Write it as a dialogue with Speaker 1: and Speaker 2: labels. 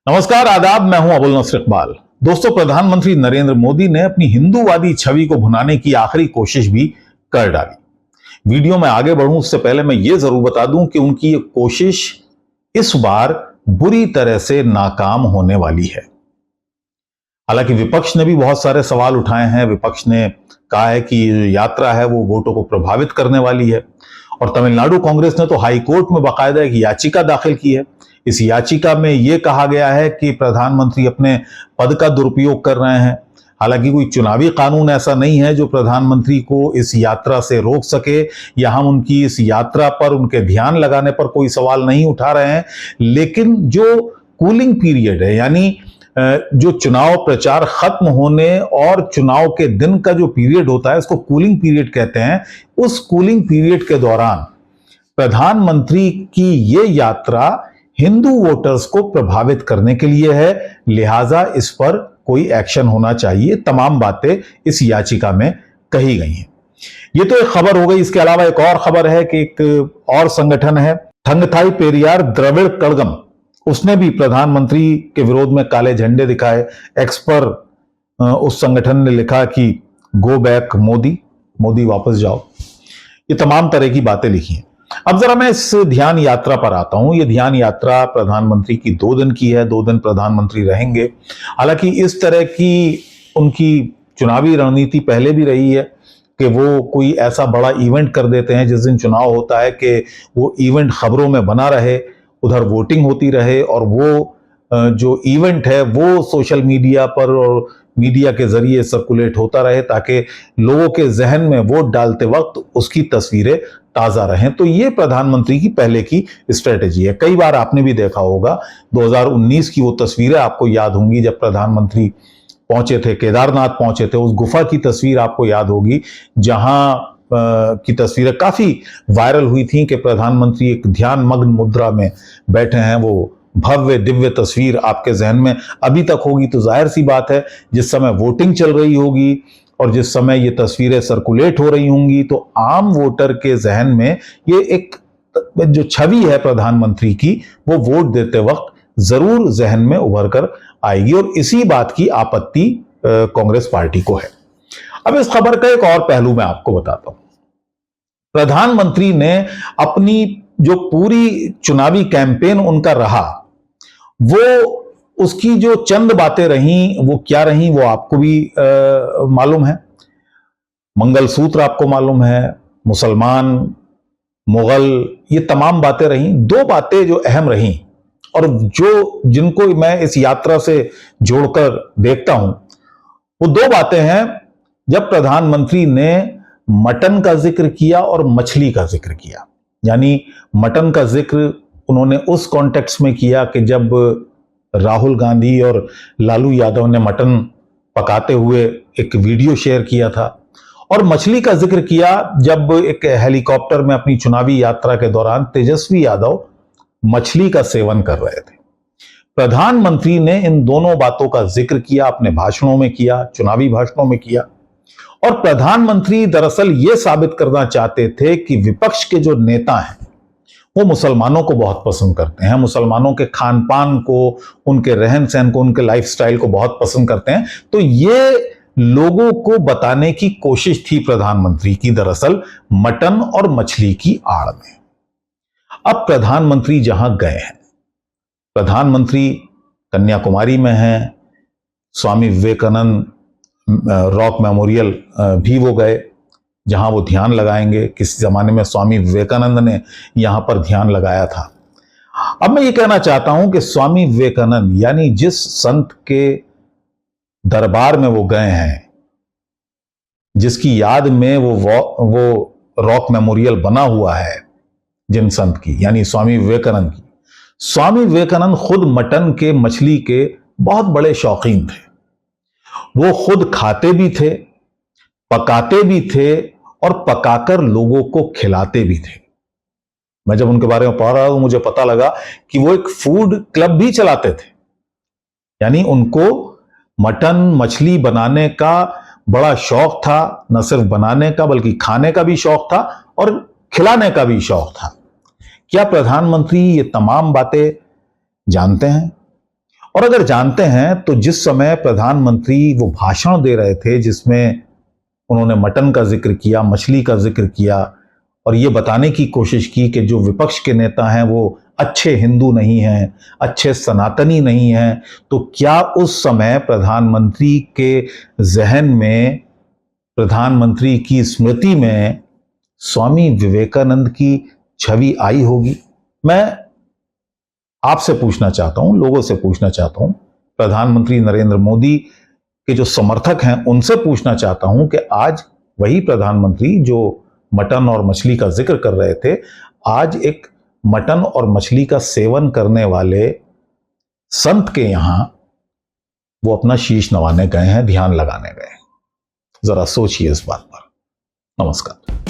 Speaker 1: नमस्कार, आदाब। मैं हूं अबुल नसर इकबाल। दोस्तों, प्रधानमंत्री नरेंद्र मोदी ने अपनी हिंदूवादी छवि को भुनाने की आखिरी कोशिश भी कर डाली। वीडियो में आगे बढ़ूं उससे पहले मैं ये जरूर बता दूं कि उनकी ये कोशिश इस बार बुरी तरह से नाकाम होने वाली है। हालांकि विपक्ष ने भी बहुत सारे सवाल उठाए हैं। विपक्ष ने कहा है कि ये यात्रा है वो वोटों को प्रभावित करने वाली है, और तमिलनाडु कांग्रेस ने तो हाई कोर्ट में बाकायदा एक याचिका दाखिल की है। इस याचिका में यह कहा गया है कि प्रधानमंत्री अपने पद का दुरुपयोग कर रहे हैं। हालांकि कोई चुनावी कानून ऐसा नहीं है जो प्रधानमंत्री को इस यात्रा से रोक सके, या हम उनकी इस यात्रा पर उनके ध्यान लगाने पर कोई सवाल नहीं उठा रहे हैं। लेकिन जो कूलिंग पीरियड है, यानी जो चुनाव प्रचार खत्म होने और चुनाव के दिन का जो पीरियड होता है, इसको कूलिंग पीरियड कहते हैं। उस कूलिंग पीरियड के दौरान प्रधानमंत्री की ये यात्रा हिंदू वोटर्स को प्रभावित करने के लिए है, लिहाजा इस पर कोई एक्शन होना चाहिए। तमाम बातें इस याचिका में कही गई हैं। ये तो एक खबर हो गई। इसके अलावा एक और खबर है कि एक और संगठन है थंगथाई पेरियार द्रविड़ कड़गम, उसने भी प्रधानमंत्री के विरोध में काले झंडे दिखाए। एक्स पर उस संगठन ने लिखा कि गो बैक मोदी, मोदी वापस जाओ। ये तमाम तरह की बातें लिखी हैं। अब जरा मैं इस ध्यान यात्रा पर आता हूं। ये ध्यान यात्रा प्रधानमंत्री की 2 दिन की है। 2 दिन प्रधानमंत्री रहेंगे। हालांकि इस तरह की उनकी चुनावी रणनीति पहले भी रही है कि वो कोई ऐसा बड़ा इवेंट कर देते हैं जिस दिन चुनाव होता है कि वो इवेंट खबरों में बना रहे, उधर वोटिंग होती रहे, और वो जो इवेंट है वो सोशल मीडिया पर और मीडिया के जरिए सर्कुलेट होता रहे, ताकि लोगों के जहन में वोट डालते वक्त उसकी तस्वीरें ताजा रहें। तो ये प्रधानमंत्री की पहले की स्ट्रेटेजी है। कई बार आपने भी देखा होगा, 2019 की वो तस्वीरें आपको याद होंगी जब प्रधानमंत्री पहुंचे थे, केदारनाथ पहुंचे थे। उस गुफा की तस्वीर आपको याद होगी जहां की तस्वीरें काफी वायरल हुई थी कि प्रधानमंत्री एक ध्यान मग्न मुद्रा में बैठे हैं। वो भव्य दिव्य तस्वीर आपके जहन में अभी तक होगी। तो जाहिर सी बात है, जिस समय वोटिंग चल रही होगी और जिस समय ये तस्वीरें सर्कुलेट हो रही होंगी, तो आम वोटर के जहन में ये एक जो छवि है प्रधानमंत्री की, वो वोट देते वक्त जरूर जहन में उभर कर आएगी। और इसी बात की आपत्ति कांग्रेस पार्टी को है। अब इस खबर का एक और पहलू मैं आपको बताता हूं। प्रधानमंत्री ने अपनी जो पूरी चुनावी कैंपेन उनका रहा, वो उसकी जो चंद बातें रहीं वो क्या रहीं वो आपको भी मालूम है। मंगलसूत्र आपको मालूम है, मुसलमान, मुगल, ये तमाम बातें रहीं। 2 बातें जो अहम रहीं और जो जिनको मैं इस यात्रा से जोड़कर देखता हूं, वो 2 बातें हैं। जब प्रधानमंत्री ने मटन का जिक्र किया और मछली का जिक्र किया, यानी मटन का जिक्र उन्होंने उस कॉन्टेक्स्ट में किया कि जब राहुल गांधी और लालू यादव ने मटन पकाते हुए एक वीडियो शेयर किया था, और मछली का जिक्र किया जब एक हेलीकॉप्टर में अपनी चुनावी यात्रा के दौरान तेजस्वी यादव मछली का सेवन कर रहे थे। प्रधानमंत्री ने इन दोनों बातों का जिक्र किया, अपने भाषणों में किया, चुनावी भाषणों में किया। और प्रधानमंत्री दरअसल यह साबित करना चाहते थे कि विपक्ष के जो नेता हैं वो मुसलमानों को बहुत पसंद करते हैं, मुसलमानों के खान पान को, उनके रहन सहन को, उनके लाइफस्टाइल को बहुत पसंद करते हैं। तो ये लोगों को बताने की कोशिश थी प्रधानमंत्री की, दरअसल मटन और मछली की आड़ में। अब प्रधानमंत्री जहां गए हैं, प्रधानमंत्री कन्याकुमारी में हैं, स्वामी विवेकानंद रॉक मेमोरियल भी वो गए, जहां वो ध्यान लगाएंगे। किसी जमाने में स्वामी विवेकानंद ने यहां पर ध्यान लगाया था। अब मैं ये कहना चाहता हूं कि स्वामी विवेकानंद, यानी जिस संत के दरबार में वो गए हैं, जिसकी याद में वो रॉक मेमोरियल बना हुआ है, जिन संत की, यानी स्वामी विवेकानंद की, स्वामी विवेकानंद खुद मटन के, मछली के बहुत बड़े शौकीन थे। वो खुद खाते भी थे, पकाते भी थे और पकाकर लोगों को खिलाते भी थे। मैं जब उनके बारे में पढ़ रहा हूं, मुझे पता लगा कि वो एक फूड क्लब भी चलाते थे। यानी उनको मटन मछली बनाने का बड़ा शौक था। न सिर्फ बनाने का बल्कि खाने का भी शौक था और खिलाने का भी शौक था। क्या प्रधानमंत्री ये तमाम बातें जानते हैं? और अगर जानते हैं तो जिस समय प्रधानमंत्री वो भाषण दे रहे थे जिसमें उन्होंने मटन का जिक्र किया, मछली का जिक्र किया और ये बताने की कोशिश की कि जो विपक्ष के नेता हैं वो अच्छे हिंदू नहीं हैं, अच्छे सनातनी नहीं हैं, तो क्या उस समय प्रधानमंत्री के जहन में, प्रधानमंत्री की स्मृति में स्वामी विवेकानंद की छवि आई होगी? मैं आपसे पूछना चाहता हूं, लोगों से पूछना चाहता हूं, प्रधानमंत्री नरेंद्र मोदी के जो समर्थक हैं उनसे पूछना चाहता हूं कि आज वही प्रधानमंत्री जो मटन और मछली का जिक्र कर रहे थे, आज एक मटन और मछली का सेवन करने वाले संत के यहां वो अपना शीश नवाने गए हैं, ध्यान लगाने गए हैं। जरा सोचिए इस बात पर। नमस्कार।